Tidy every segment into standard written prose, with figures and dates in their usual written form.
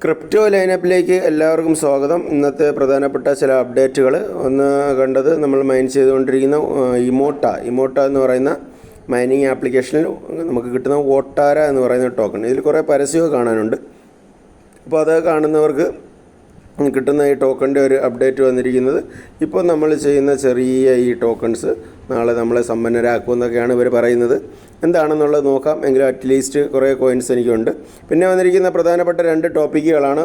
Crypto ലൈനപ്പിലേക്ക് എല്ലാവർക്കും സ്വാഗതം. ഇന്നത്തെ പ്രധാനപ്പെട്ട ചില അപ്ഡേറ്റുകൾ. ഒന്ന് കണ്ടത്, നമ്മൾ മൈൻ ചെയ്തുകൊണ്ടിരിക്കുന്ന ഇമോട്ട എന്ന് പറയുന്ന മൈനിങ് ആപ്ലിക്കേഷനിൽ നമുക്ക് കിട്ടുന്ന ഓട്ടാര എന്ന് പറയുന്ന ടോക്കൺ. ഇതിൽ കുറേ പരസ്യമൊക്കെ കാണാനുണ്ട്. അപ്പോൾ അത് കാണുന്നവർക്ക് കിട്ടുന്ന ഈ ടോക്കണിൻ്റെ ഒരു അപ്ഡേറ്റ് വന്നിരിക്കുന്നത്, ഇപ്പോൾ നമ്മൾ ചെയ്യുന്ന ചെറിയ ഈ ടോക്കൺസ് നാളെ നമ്മളെ സമ്പന്നരാക്കുമെന്നൊക്കെയാണ് ഇവർ പറയുന്നത്. എന്താണെന്നുള്ളത് നോക്കാം. എങ്കിലും അറ്റ്ലീസ്റ്റ് കുറേ കോയിൻസ് എനിക്കുണ്ട്. പിന്നെ വന്നിരിക്കുന്ന പ്രധാനപ്പെട്ട 2 ടോപ്പിക്കുകളാണ്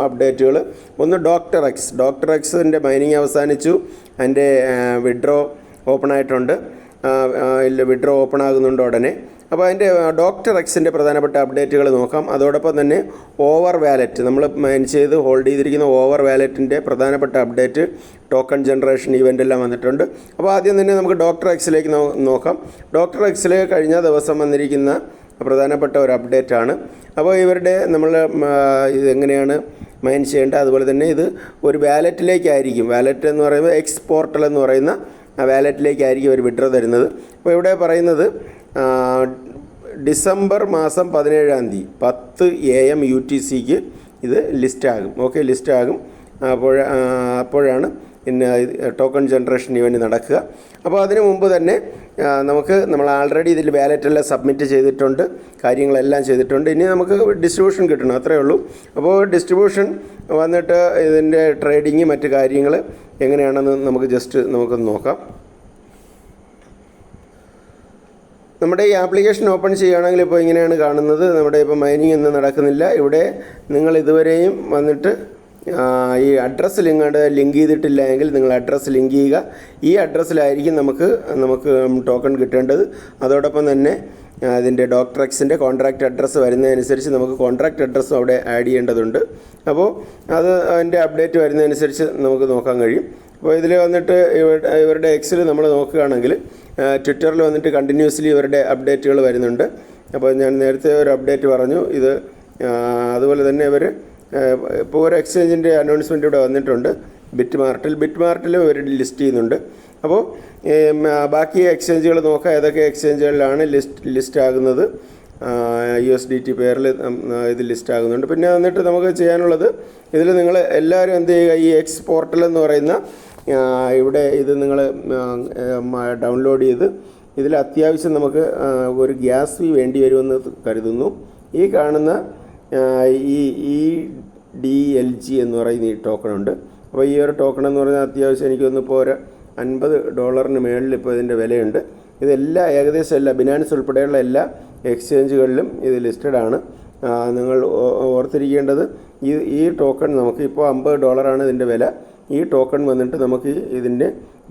അപ്ഡേറ്റുകൾ. ഒന്ന് ഡോക്ടർ എക്സിൻ്റെ മൈനിങ് അവസാനിച്ചു. അതിൻ്റെ വിഡ്രോ ഓപ്പൺ ആയിട്ടുണ്ട്. വിഡ്രോ ഓപ്പൺ ആകുന്നുണ്ട് ഉടനെ. അപ്പോൾ അതിൻ്റെ ഡോക്ടർ എക്സിൻ്റെ പ്രധാനപ്പെട്ട അപ്ഡേറ്റുകൾ നോക്കാം. അതോടൊപ്പം തന്നെ ഓവർ വാലറ്റ്, നമ്മൾ മൈൻ ചെയ്ത് ഹോൾഡ് ചെയ്തിരിക്കുന്ന ഓവർ വാലറ്റിൻ്റെ പ്രധാനപ്പെട്ട അപ്ഡേറ്റ്, ടോക്കൺ ജനറേഷൻ ഇവൻ്റ് എല്ലാം വന്നിട്ടുണ്ട്. അപ്പോൾ ആദ്യം തന്നെ നമുക്ക് ഡോക്ടർ എക്സിലേക്ക് നോക്കാം. ഡോക്ടർ എക്സിൽ കഴിഞ്ഞ ദിവസം വന്നിരിക്കുന്ന പ്രധാനപ്പെട്ട ഒരു അപ്ഡേറ്റാണ്. അപ്പോൾ ഇവരുടെ നമ്മൾ ഇതെങ്ങനെയാണ് മൈൻ ചെയ്യേണ്ടത്, അതുപോലെ തന്നെ ഇത് ഒരു വാലറ്റിലേക്കായിരിക്കും. വാലറ്റ് എന്ന് പറയുമ്പോൾ എക്സ് പോർട്ടൽ എന്ന് പറയുന്ന ആ വാലറ്റിലേക്കായിരിക്കും ഒരു വിഡ്രോ തരുന്നത്. അപ്പോൾ ഇവിടെ പറയുന്നത് ഡിസംബർ മാസം 17-ാം തീയതി 10 AM UTCക്ക് ഇത് ലിസ്റ്റാകും. അപ്പോഴാണ് പിന്നെ ടോക്കൺ ജനറേഷൻ ഇവൻ്റ് നടക്കുക. അപ്പോൾ അതിന് മുമ്പ് തന്നെ നമ്മൾ ആൾറെഡി ഇതിൽ വാലറ്റെല്ലാം സബ്മിറ്റ് ചെയ്തിട്ടുണ്ട്, കാര്യങ്ങളെല്ലാം ചെയ്തിട്ടുണ്ട്. ഇനി നമുക്ക് ഡിസ്ട്രിബ്യൂഷൻ കിട്ടണം, അത്രയേ ഉള്ളൂ. അപ്പോൾ ഡിസ്ട്രിബ്യൂഷൻ വന്നിട്ട് ഇതിൻ്റെ ട്രേഡിങ് മറ്റ് കാര്യങ്ങൾ എങ്ങനെയാണെന്ന് നമുക്കൊന്ന് നോക്കാം. നമ്മുടെ ഈ ആപ്ലിക്കേഷൻ ഓപ്പൺ ചെയ്യുകയാണെങ്കിൽ ഇപ്പോൾ ഇങ്ങനെയാണ് കാണുന്നത്. നമ്മുടെ ഇപ്പോൾ മൈനിങ് ഒന്നും നടക്കുന്നില്ല. ഇവിടെ നിങ്ങൾ ഇതുവരെയും വന്നിട്ട് ഈ അഡ്രസ്സ് ലിങ്ക് ചെയ്തിട്ടില്ല എങ്കിൽ നിങ്ങൾ അഡ്രസ്സ് ലിങ്ക് ചെയ്യുക. ഈ അഡ്രസ്സിലായിരിക്കും നമുക്ക് ടോക്കൺ കിട്ടേണ്ടത്. അതോടൊപ്പം തന്നെ അതിൻ്റെ ഡോക്ടർ എക്സിൻ്റെ കോൺട്രാക്റ്റ് അഡ്രസ്സ് വരുന്നതനുസരിച്ച് നമുക്ക് കോൺട്രാക്റ്റ് അഡ്രസ്സും അവിടെ ആഡ് ചെയ്യേണ്ടതുണ്ട്. അപ്പോൾ അതിൻ്റെ അപ്ഡേറ്റ് വരുന്നതനുസരിച്ച് നമുക്ക് നോക്കാൻ കഴിയും. അപ്പോൾ ഇതിൽ വന്നിട്ട് ഇവരുടെ എക്സിൽ നമ്മൾ നോക്കുകയാണെങ്കിൽ ട്വിറ്ററിൽ വന്നിട്ട് കണ്ടിന്യൂസ്ലി ഇവരുടെ അപ്ഡേറ്റുകൾ വരുന്നുണ്ട്. അപ്പോൾ ഞാൻ നേരത്തെ ഒരു അപ്ഡേറ്റ് പറഞ്ഞു. ഇത് അതുപോലെ തന്നെ ഇവർ ഇപ്പോൾ ഒരു എക്സ്ചേഞ്ചിൻ്റെ അനൗൺസ്മെൻറ്റ് ഇവിടെ വന്നിട്ടുണ്ട്. ബിറ്റ് മാർട്ടിലും ഇവർ ലിസ്റ്റ് ചെയ്യുന്നുണ്ട്. അപ്പോൾ ബാക്കി എക്സ്ചേഞ്ചുകൾ നോക്കാം, ഏതൊക്കെ എക്സ്ചേഞ്ചുകളിലാണ് ലിസ്റ്റ് ആകുന്നത്. USDT പേരിൽ ഇത് ലിസ്റ്റ് ആകുന്നുണ്ട്. പിന്നെ വന്നിട്ട് നമുക്ക് ചെയ്യാനുള്ളത്, ഇതിൽ നിങ്ങൾ എല്ലാവരും എന്ത് ചെയ്യുക, ഈ എക്സ് പോർട്ടൽ എന്ന് പറയുന്ന ഇവിടെ ഇത് നിങ്ങൾ ഡൗൺലോഡ് ചെയ്ത് ഇതിൽ അത്യാവശ്യം നമുക്ക് ഒരു ഗ്യാസ് ഫീ വേണ്ടി വരുമെന്ന് കരുതുന്നു. ഈ കാണുന്ന EDLG എന്ന് പറയുന്ന ഈ ടോക്കണുണ്ട്. അപ്പോൾ ഈ ഒരു ടോക്കൺ എന്ന് പറഞ്ഞാൽ അത്യാവശ്യം എനിക്കൊന്നിപ്പോൾ ഒരു $50 മേളിൽ ഇപ്പോൾ ഇതിൻ്റെ വിലയുണ്ട്. ഇതെല്ലാം ഏകദേശം എല്ലാ ബിനാൻസ് ഉൾപ്പെടെയുള്ള എല്ലാ എക്സ്ചേഞ്ചുകളിലും ഇത് ലിസ്റ്റഡ് ആണ്. നിങ്ങൾ ഓർത്തിരിക്കേണ്ടത്, ഈ ടോക്കൺ നമുക്ക് ഇപ്പോൾ $50 ഇതിൻ്റെ വില. ഈ ടോക്കൺ വന്നിട്ട് നമുക്ക് ഇതിൻ്റെ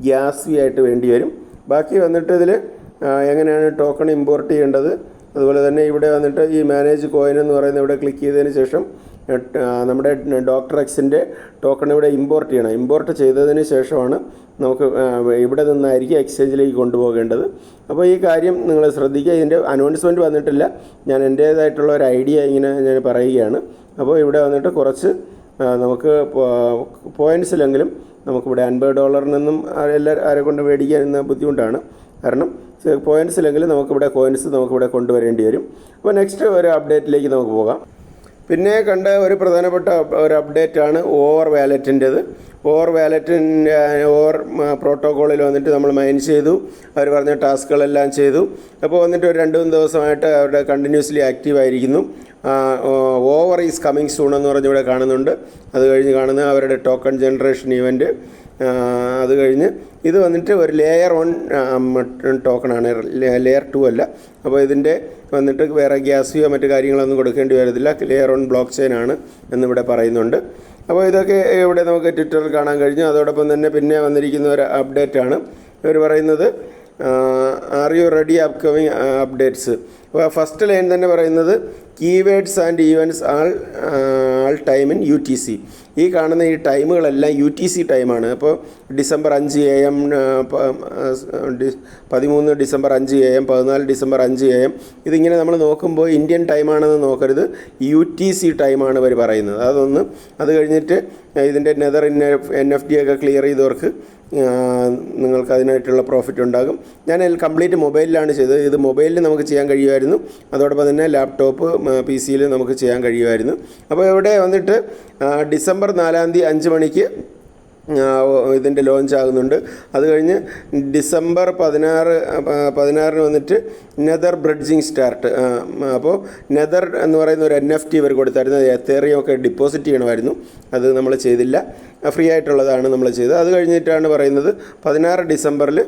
ഗ്യാസ് ഫീ ആയിട്ട് വേണ്ടി വരും. ബാക്കി വന്നിട്ട് ഇതിൽ എങ്ങനെയാണ് ടോക്കൺ ഇമ്പോർട്ട് ചെയ്യേണ്ടത്, അതുപോലെ തന്നെ ഇവിടെ വന്നിട്ട് ഈ മാനേജ് കോയിൻ എന്ന് പറയുന്ന ഇവിടെ ക്ലിക്ക് ചെയ്തതിന് ശേഷം നമ്മുടെ ഡോക്ടർ എക്സിൻ്റെ ടോക്കൺ ഇവിടെ ഇമ്പോർട്ട് ചെയ്യണം. ഇമ്പോർട്ട് ചെയ്തതിന് ശേഷമാണ് നമുക്ക് ഇവിടെ നിന്നായിരിക്കും എക്സ്ചേഞ്ചിലേക്ക് കൊണ്ടുപോകേണ്ടത്. അപ്പോൾ ഈ കാര്യം നിങ്ങൾ ശ്രദ്ധിക്കുക. ഇതിൻ്റെ അനൗൺസ്മെൻറ്റ് വന്നിട്ടില്ല, ഞാൻ എൻ്റേതായിട്ടുള്ള ഒരു ഐഡിയ ഇങ്ങനെ ഞാൻ പറയുകയാണ്. അപ്പോൾ ഇവിടെ വന്നിട്ട് കുറച്ച് നമുക്ക് പോയിൻറ്റ്സിലെങ്കിലും നമുക്കിവിടെ $50 ആരെ കൊണ്ട് മേടിക്കാൻ ഇന്ന് ബുദ്ധിമുട്ടാണ്. കാരണം പോയിൻറ്റ്സിലെങ്കിലും നമുക്കിവിടെ നമുക്കിവിടെ കൊണ്ടുവരേണ്ടി വരും. അപ്പോൾ നെക്സ്റ്റ് ഒരു അപ്ഡേറ്റിലേക്ക് നമുക്ക് പോകാം. പിന്നെ കണ്ട ഒരു പ്രധാനപ്പെട്ട ഒരു അപ്ഡേറ്റാണ് ഓവർ വാലറ്റിൻ്റേത്. ഓവർ പ്രോട്ടോക്കോളിൽ വന്നിട്ട് നമ്മൾ മൈൻ ചെയ്തു, അവർ പറഞ്ഞ ടാസ്കുകളെല്ലാം ചെയ്തു. അപ്പോൾ വന്നിട്ട് ഒരു 2-3 ദിവസമായിട്ട് അവരുടെ കണ്ടിന്യൂസ്ലി ആക്റ്റീവായിരിക്കുന്നു. ഓവർ ഈസ് കമ്മിങ് സൂൺ എന്ന് പറഞ്ഞ് ഇവിടെ കാണുന്നുണ്ട്. അത് കഴിഞ്ഞ് കാണുന്ന അവരുടെ ടോക്കൺ ജനറേഷൻ ഇവൻ്റ്. അത് കഴിഞ്ഞ് ഇത് വന്നിട്ട് ഒരു ലെയർ 1 ടോക്കണാണ്, ലെയർ 2 അല്ല. അപ്പോൾ ഇതിൻ്റെ വന്നിട്ട് വേറെ ഗ്യാസ് ഫീയോ മറ്റു കാര്യങ്ങളൊന്നും കൊടുക്കേണ്ടി വരത്തില്ല. ലെയർ 1 ബ്ലോക്ക് ചെയിൻ ആണ് എന്നിവിടെ പറയുന്നുണ്ട്. അപ്പോൾ ഇതൊക്കെ ഇവിടെ നമുക്ക് ട്വിറ്ററിൽ കാണാൻ കഴിഞ്ഞു. അതോടൊപ്പം തന്നെ പിന്നെ വന്നിരിക്കുന്ന ഒരു അപ്ഡേറ്റാണ്. ഇവർ പറയുന്നത് are you ready upcoming updates. അപ്പോൾ ഫസ്റ്റ് ലൈൻ തന്നെ പറയുന്നത് keywords and events all time in UTC. ഈ കാണുന്ന ഈ ടൈമുകളെല്ലാം UTC ടൈമാണ്. അപ്പോൾ December 5 AM, 13 December 5 AM, 14 December 5 AM. ഇതിങ്ങനെ നമ്മൾ നോക്കുമ്പോൾ ഇന്ത്യൻ ടൈമാണെന്ന് നോക്കരുത്, UTC ടൈമാണ് ഇവർ പറയുന്നത്. അത് കഴിഞ്ഞിട്ട് ഇതിൻ്റെ നെതർ NFT ഒക്കെ ക്ലിയർ ചെയ്തവർക്ക് നിങ്ങൾക്ക് അതിനായിട്ടുള്ള പ്രോഫിറ്റ് ഉണ്ടാകും. ഞാൻ കംപ്ലീറ്റ് മൊബൈലിലാണ് ചെയ്തത്. ഇത് മൊബൈലിൽ നമുക്ക് ചെയ്യാൻ കഴിയുമായിരുന്നു, അതോടൊപ്പം തന്നെ ലാപ്ടോപ്പ് PC നമുക്ക് ചെയ്യാൻ കഴിയുമായിരുന്നു. അപ്പോൾ ഇവിടെ വന്നിട്ട് ഡിസംബർ 4 5 മണിക്ക് ഇതിൻ്റെ ലോഞ്ച് ആകുന്നുണ്ട്. അത് കഴിഞ്ഞ് ഡിസംബർ 16 വന്നിട്ട് നെതർ ബ്രിഡ്ജിങ് സ്റ്റാർട്ട്. അപ്പോൾ നെതർ എന്ന് പറയുന്ന ഒരു NFT ഇവർ കൊടുത്തായിരുന്നു. എത്തേറിയം ഒക്കെ ഡെപ്പോസിറ്റ് ചെയ്യണമായിരുന്നു, അത് നമ്മൾ ചെയ്തില്ല. ഫ്രീ ആയിട്ടുള്ളതാണ് നമ്മൾ ചെയ്തത്. അത് കഴിഞ്ഞിട്ടാണ് പറയുന്നത് 16 ഡിസംബറിൽ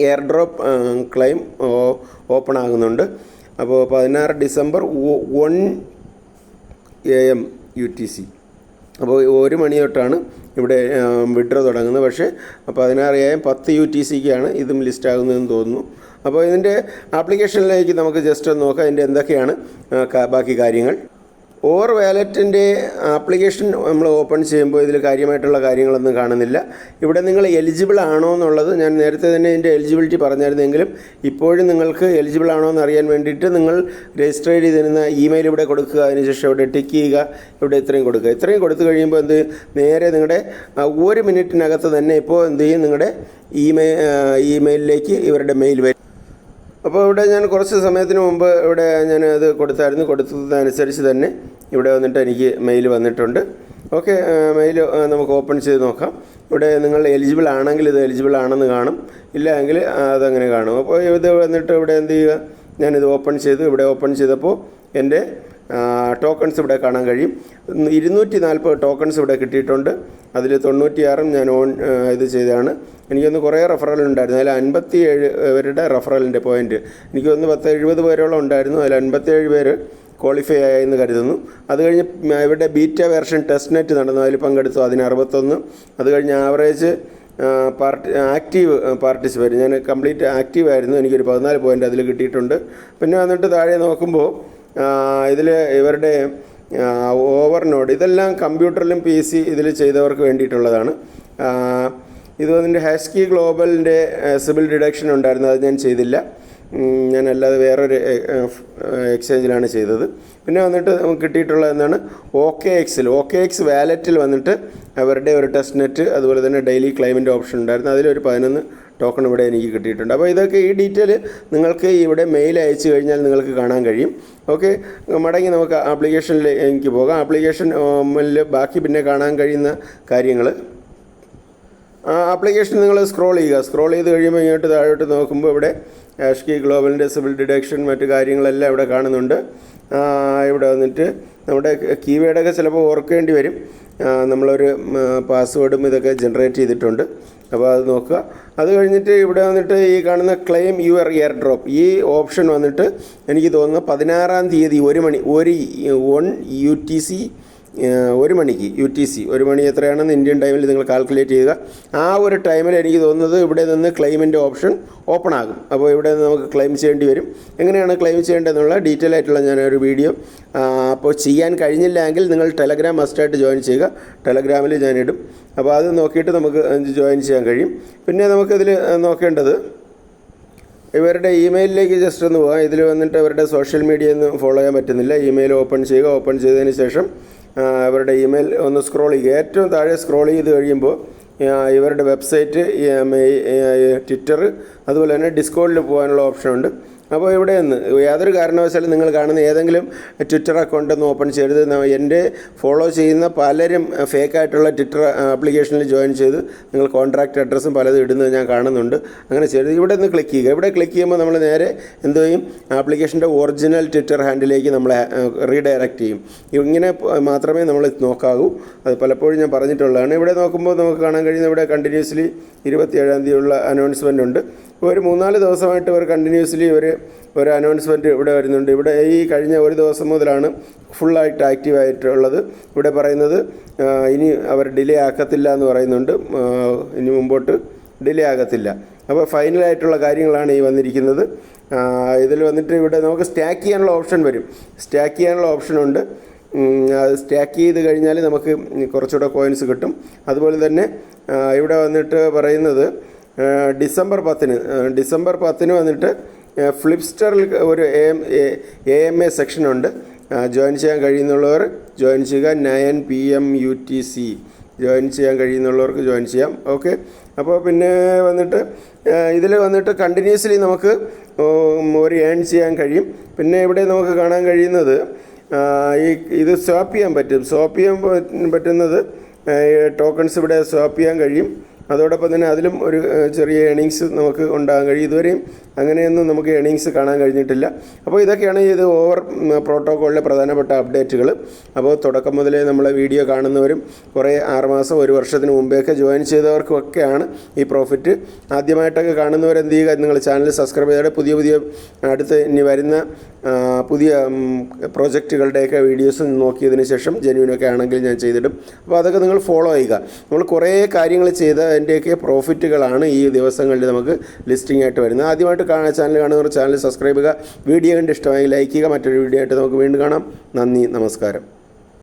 എയർ ഡ്രോപ്പ് ക്ലെയിം ഓപ്പൺ ആകുന്നുണ്ട്. അപ്പോൾ 16 ഡിസംബർ 1 AM UTC. അപ്പോൾ 1 മണി തൊട്ടാണ് ഇവിടെ വിഡ്രോ തുടങ്ങുന്നത്. പക്ഷേ 16 AM 10 UTCക്കാണ് ഇതും ലിസ്റ്റ് ആകുന്നതെന്ന് തോന്നുന്നു. അപ്പോൾ ഇതിൻ്റെ ആപ്ലിക്കേഷനിലേക്ക് നമുക്ക് ജസ്റ്റ് ഒന്ന് നോക്കാം ഇതിൻ്റെ എന്തൊക്കെയാണ് ബാക്കി കാര്യങ്ങൾ. ഓർ വാലറ്റിൻ്റെ ആപ്ലിക്കേഷൻ നമ്മൾ ഓപ്പൺ ചെയ്യുമ്പോൾ ഇതിൽ കാര്യമായിട്ടുള്ള കാര്യങ്ങളൊന്നും കാണുന്നില്ല. ഇവിടെ നിങ്ങൾ എലിജിബിൾ ആണോ എന്നുള്ളത് ഞാൻ നേരത്തെ തന്നെ ഇതിൻ്റെ എലിജിബിലിറ്റി പറഞ്ഞായിരുന്നെങ്കിലും ഇപ്പോഴും നിങ്ങൾക്ക് എലിജിബിൾ ആണോ എന്ന് അറിയാൻ വേണ്ടിയിട്ട് നിങ്ങൾ രജിസ്റ്റർ ചെയ്തിരുന്ന ഇമെയിൽ ഇവിടെ കൊടുക്കുക, അതിനുശേഷം ഇവിടെ ടിക്ക് ചെയ്യുക, ഇവിടെ ഇത്രയും കൊടുക്കുക. ഇത്രയും കൊടുത്തു കഴിയുമ്പോൾ നേരെ നിങ്ങളുടെ 1 മിനിറ്റിനകത്ത് തന്നെ ഇപ്പോൾ എന്ത് ചെയ്യും, നിങ്ങളുടെ ഇമെയിലിലേക്ക് ഇവരുടെ മെയിൽ വരും. അപ്പോൾ ഇവിടെ ഞാൻ കുറച്ച് സമയത്തിന് മുമ്പ് ഇവിടെ ഞാൻ അത് കൊടുത്തായിരുന്നു. കൊടുത്തതനുസരിച്ച് തന്നെ ഇവിടെ വന്നിട്ട് എനിക്ക് മെയിൽ വന്നിട്ടുണ്ട്. ഓക്കെ, മെയിൽ നമുക്ക് ഓപ്പൺ ചെയ്ത് നോക്കാം. ഇവിടെ നിങ്ങൾ എലിജിബിൾ ആണെങ്കിൽ ഇത് എലിജിബിൾ ആണെന്ന് കാണും, ഇല്ല എങ്കിൽ അതങ്ങനെ കാണും. അപ്പോൾ ഇത് വന്നിട്ട് ഇവിടെ എന്ത് ചെയ്യുക, ഞാനിത് ഓപ്പൺ ചെയ്തു. ഇവിടെ ഓപ്പൺ ചെയ്തപ്പോൾ എൻ്റെ ടോക്കൺസ് ഇവിടെ കാണാൻ കഴിയും. 240 ടോക്കൺസ് ഇവിടെ കിട്ടിയിട്ടുണ്ട്. അതിൽ 96 ഞാൻ ഇത് ചെയ്തതാണ്. എനിക്കൊന്ന് കുറേ റെഫറൽ ഉണ്ടായിരുന്നു. അതിൽ 57 പേരുടെ റെഫറലിൻ്റെ പോയിൻറ്റ് എനിക്കൊന്ന് 10-70 പേരോളം ഉണ്ടായിരുന്നു. അതിൽ 57 പേര് ക്വാളിഫൈ ആയെന്ന് കരുതുന്നു. അത് കഴിഞ്ഞ് ഇവിടെ ബീറ്റ വെർഷൻ ടെസ്റ്റ് നെറ്റ് നടന്നു, അതിൽ പങ്കെടുത്തു, അതിന് 61. അത് കഴിഞ്ഞ് ആവറേജ് ആക്റ്റീവ് പാർട്ടിസിപ്പേറ്റ്, ഞാൻ കംപ്ലീറ്റ് ആക്റ്റീവ് ആയിരുന്നു, എനിക്കൊരു 14 പോയിൻ്റ് അതിൽ കിട്ടിയിട്ടുണ്ട്. പിന്നെ വന്നിട്ട് താഴെ നോക്കുമ്പോൾ ഇതിൽ ഇവരുടെ ഓവർനോഡ് ഇതെല്ലാം കമ്പ്യൂട്ടറിലും PC ഇതിൽ ചെയ്തവർക്ക് വേണ്ടിയിട്ടുള്ളതാണ്. ഇത് വന്നിട്ട് ഹാസ്കി ഗ്ലോബലിൻ്റെ സിബിൽ ഡിഡക്ഷൻ ഉണ്ടായിരുന്നു, അത് ഞാൻ ചെയ്തില്ല. ഞാനല്ലാതെ വേറൊരു എക്സ്ചേഞ്ചിലാണ് ചെയ്തത്. പിന്നെ വന്നിട്ട് നമുക്ക് കിട്ടിയിട്ടുള്ള എന്താണ് OKX വാലറ്റിൽ വന്നിട്ട് അവരുടെ ഒരു ടെസ്റ്റ് നെറ്റ്, അതുപോലെ തന്നെ ഡെയിലി ക്ലൈമിൻ്റെ ഓപ്ഷൻ ഉണ്ടായിരുന്നു. അതിലൊരു 11 ടോക്കൺ ഇവിടെ എനിക്ക് കിട്ടിയിട്ടുണ്ട്. അപ്പോൾ ഇതൊക്കെ ഈ ഡീറ്റെയിൽ നിങ്ങൾക്ക് ഇവിടെ മെയിൽ അയച്ചു കഴിഞ്ഞാൽ നിങ്ങൾക്ക് കാണാൻ കഴിയും. ഓക്കെ, മടങ്ങി നമുക്ക് ആപ്ലിക്കേഷനിലേക്ക് പോകാം. ആപ്ലിക്കേഷനിൽ ബാക്കി പിന്നെ കാണാൻ കഴിയുന്ന കാര്യങ്ങൾ, ആപ്ലിക്കേഷൻ നിങ്ങൾ സ്ക്രോൾ ചെയ്ത് കഴിയുമ്പോൾ ഇങ്ങോട്ട് താഴോട്ട് നോക്കുമ്പോൾ ഇവിടെ ഹാസ്കി ഗ്ലോബലിൻ്റെ സിബിൽ ഡിഡക്ഷൻ മറ്റു കാര്യങ്ങളെല്ലാം ഇവിടെ കാണുന്നുണ്ട്. ഇവിടെ വന്നിട്ട് നമ്മുടെ കീവേഡൊക്കെ ചിലപ്പോൾ ഓർക്കേണ്ടി വരും. നമ്മളൊരു പാസ്വേഡും ഇതൊക്കെ ജനറേറ്റ് ചെയ്തിട്ടുണ്ട്. അപ്പോൾ അത് നോക്കുക. അത് കഴിഞ്ഞിട്ട് ഇവിടെ വന്നിട്ട് ഈ കാണുന്ന ക്ലെയിം യുവർ എയർ ഡ്രോപ്പ്, ഈ ഓപ്ഷൻ വന്നിട്ട് എനിക്ക് തോന്നുന്നു 16-ാം തീയതി 1 മണി 1 UTC 1 മണിക്ക് UTC 1 മണി എത്രയാണെന്ന് ഇന്ത്യൻ ടൈമിൽ നിങ്ങൾ കാൽക്കുലേറ്റ് ചെയ്യുക. ആ ഒരു ടൈമിൽ എനിക്ക് തോന്നുന്നത് ഇവിടെ നിന്ന് ക്ലെയിമിൻ്റെ ഓപ്ഷൻ ഓപ്പൺ ആകും. അപ്പോൾ ഇവിടെ നിന്ന് നമുക്ക് ക്ലെയിം ചെയ്യേണ്ടി വരും. എങ്ങനെയാണ് ക്ലെയിം ചെയ്യേണ്ടതെന്നുള്ള ഡീറ്റെയിൽ ആയിട്ടുള്ള ഞാനൊരു വീഡിയോ അപ്പോൾ ചെയ്യാൻ കഴിഞ്ഞില്ല എങ്കിൽ നിങ്ങൾ ടെലഗ്രാം മസ്റ്റായിട്ട് ജോയിൻ ചെയ്യുക. ടെലഗ്രാമിൽ ഞാനിടും. അപ്പോൾ അത് നോക്കിയിട്ട് നമുക്ക് ജോയിൻ ചെയ്യാൻ കഴിയും. പിന്നെ നമുക്കിതിൽ നോക്കേണ്ടത് ഇവരുടെ ഇമെയിലിലേക്ക് ജസ്റ്റ് ഒന്ന് പോകാം. ഇതിൽ വന്നിട്ട് അവരുടെ സോഷ്യൽ മീഡിയ ഒന്നും ഫോളോ ചെയ്യാൻ പറ്റുന്നില്ല. ഇമെയിൽ ഓപ്പൺ ചെയ്യുക. ഓപ്പൺ ചെയ്തതിന് ശേഷം അവരുടെ ഇമെയിൽ ഒന്ന് സ്ക്രോൾ ചെയ്യുക. ഏറ്റവും താഴെ സ്ക്രോൾ ചെയ്ത് കഴിയുമ്പോൾ ഇവരുടെ വെബ്സൈറ്റ്, ട്വിറ്റർ, അതുപോലെ തന്നെ ഡിസ്കോഡിൽ പോകാനുള്ള ഓപ്ഷനുണ്ട്. അപ്പോൾ ഇവിടെ നിന്ന് യാതൊരു കാരണവശാലും നിങ്ങൾ കാണുന്ന ഏതെങ്കിലും ട്വിറ്റർ അക്കൗണ്ട് ഒന്നും ഓപ്പൺ ചെയ്യരുത്. എൻ്റെ ഫോളോ ചെയ്യുന്ന പലരും ഫേക്കായിട്ടുള്ള ട്വിറ്റർ ആപ്ലിക്കേഷനിൽ ജോയിൻ ചെയ്ത് നിങ്ങൾ കോൺട്രാക്റ്റ് അഡ്രസ്സും പലതും ഇടുന്നത് ഞാൻ കാണുന്നുണ്ട്. അങ്ങനെ ചെയ്യരുത്. ഇവിടെ നിന്ന് ക്ലിക്ക് ചെയ്യുക. ഇവിടെ ക്ലിക്ക് ചെയ്യുമ്പോൾ നമ്മൾ നേരെ എന്ത് ചെയ്യും, ആപ്ലിക്കേഷൻ്റെ ഒറിജിനൽ ട്വിറ്റർ ഹാൻഡിലേക്ക് നമ്മളെ റീഡയറക്റ്റ് ചെയ്യും. ഇങ്ങനെ മാത്രമേ നമ്മൾ നോക്കാവൂ. അത് പലപ്പോഴും ഞാൻ പറഞ്ഞിട്ടുള്ളതാണ്. ഇവിടെ നോക്കുമ്പോൾ നമുക്ക് കാണാൻ കഴിയുന്ന ഇവിടെ കണ്ടിന്യൂസ്ലി 27-ാം തീയതിയുള്ള അനൗൺസ്മെൻ്റ് ഉണ്ട്. ഒരു 3-4 ദിവസമായിട്ട് ഇവർ കണ്ടിന്യൂസ്ലി ഒരു അനൗൺസ്മെൻറ്റ് ഇവിടെ വരുന്നുണ്ട്. ഇവിടെ ഈ കഴിഞ്ഞ ഒരു ദിവസം മുതലാണ് ഫുള്ളായിട്ട് ആക്റ്റീവായിട്ടുള്ളത്. ഇവിടെ പറയുന്നത് ഇനി അവർ ഡിലേ ആക്കത്തില്ല എന്ന് പറയുന്നുണ്ട്. ഇനി മുമ്പോട്ട് ഡിലേ ആകത്തില്ല. അപ്പോൾ ഫൈനലായിട്ടുള്ള കാര്യങ്ങളാണ് ഈ വന്നിരിക്കുന്നത്. ഇതിൽ വന്നിട്ട് ഇവിടെ നമുക്ക് സ്റ്റാക്ക് ചെയ്യാനുള്ള ഓപ്ഷൻ വരും. സ്റ്റാക്ക് ചെയ്യാനുള്ള ഓപ്ഷനുണ്ട്. അത് സ്റ്റാക്ക് ചെയ്ത് കഴിഞ്ഞാൽ നമുക്ക് കുറച്ചുകൂടെ കോയിൻസ് കിട്ടും. അതുപോലെ തന്നെ ഇവിടെ വന്നിട്ട് പറയുന്നത് ഡിസംബർ 10 വന്നിട്ട് ഫ്ലിപ്സ്റ്ററിൽ ഒരു AMA സെക്ഷനുണ്ട്. ജോയിൻ ചെയ്യാൻ കഴിയുന്നുള്ളവർ ജോയിൻ ചെയ്യുക. 9 PM UTC ജോയിൻ ചെയ്യാൻ കഴിയുന്നുള്ളവർക്ക് ജോയിൻ ചെയ്യാം. ഓക്കെ, അപ്പോൾ പിന്നെ വന്നിട്ട് ഇതിൽ വന്നിട്ട് കണ്ടിന്യൂസ്ലി നമുക്ക് ഒരു ഏൺ ചെയ്യാൻ കഴിയും. പിന്നെ ഇവിടെ നമുക്ക് കാണാൻ കഴിയുന്നത് ഇത് സ്വാപ്പ് ചെയ്യാൻ പറ്റുന്നത് ടോക്കൺസ് ഇവിടെ സ്വാപ്പ് ചെയ്യാൻ കഴിയും. അതോടൊപ്പം തന്നെ അതിലും ഒരു ചെറിയ ഏണിങ്സ് നമുക്ക് ഉണ്ടാകാൻ കഴിയും. ഇതുവരെയും അങ്ങനെയൊന്നും നമുക്ക് ഏണിങ്സ് കാണാൻ കഴിഞ്ഞിട്ടില്ല. അപ്പോൾ ഇതൊക്കെയാണ് ഇത് ഓവർ പ്രോട്ടോക്കോളിലെ പ്രധാനപ്പെട്ട അപ്ഡേറ്റുകൾ. അപ്പോൾ തുടക്കം മുതലേ നമ്മളെ വീഡിയോ കാണുന്നവരും കുറേ 6 മാസം 1 വർഷത്തിന് മുമ്പേയൊക്കെ ജോയിൻ ചെയ്തവർക്കൊക്കെയാണ് ഈ പ്രോഫിറ്റ്. ആദ്യമായിട്ടൊക്കെ കാണുന്നവരെന്ത് ചെയ്യുക, നിങ്ങൾ ചാനൽ സബ്സ്ക്രൈബ് ചെയ്താൽ പുതിയ അടുത്ത് ഇനി വരുന്ന പുതിയ പ്രോജക്റ്റുകളുടെയൊക്കെ വീഡിയോസ് നോക്കിയതിന് ശേഷം ജെന്യൂനൊക്കെ ആണെങ്കിൽ ഞാൻ ചെയ്തിടും. അപ്പോൾ അതൊക്കെ നിങ്ങൾ ഫോളോ ചെയ്യുക. നമ്മൾ കുറേ കാര്യങ്ങൾ ചെയ്ത അതിൻ്റെയൊക്കെ പ്രോഫിറ്റുകളാണ് ഈ ദിവസങ്ങളിൽ നമുക്ക് ലിസ്റ്റിംഗ് ആയിട്ട് വരുന്നത്. ആദ്യമായിട്ട് ചാനൽ കാണുന്നവർ ചാനൽ സബ്സ്ക്രൈബ് ചെയ്യുക. വീഡിയോ കണ്ട് ഇഷ്ടമായി ലൈക്ക് ചെയ്യുക. മറ്റൊരു വീഡിയോ ആയിട്ട് നമുക്ക് വീണ്ടും കാണാം. നന്ദി, നമസ്കാരം.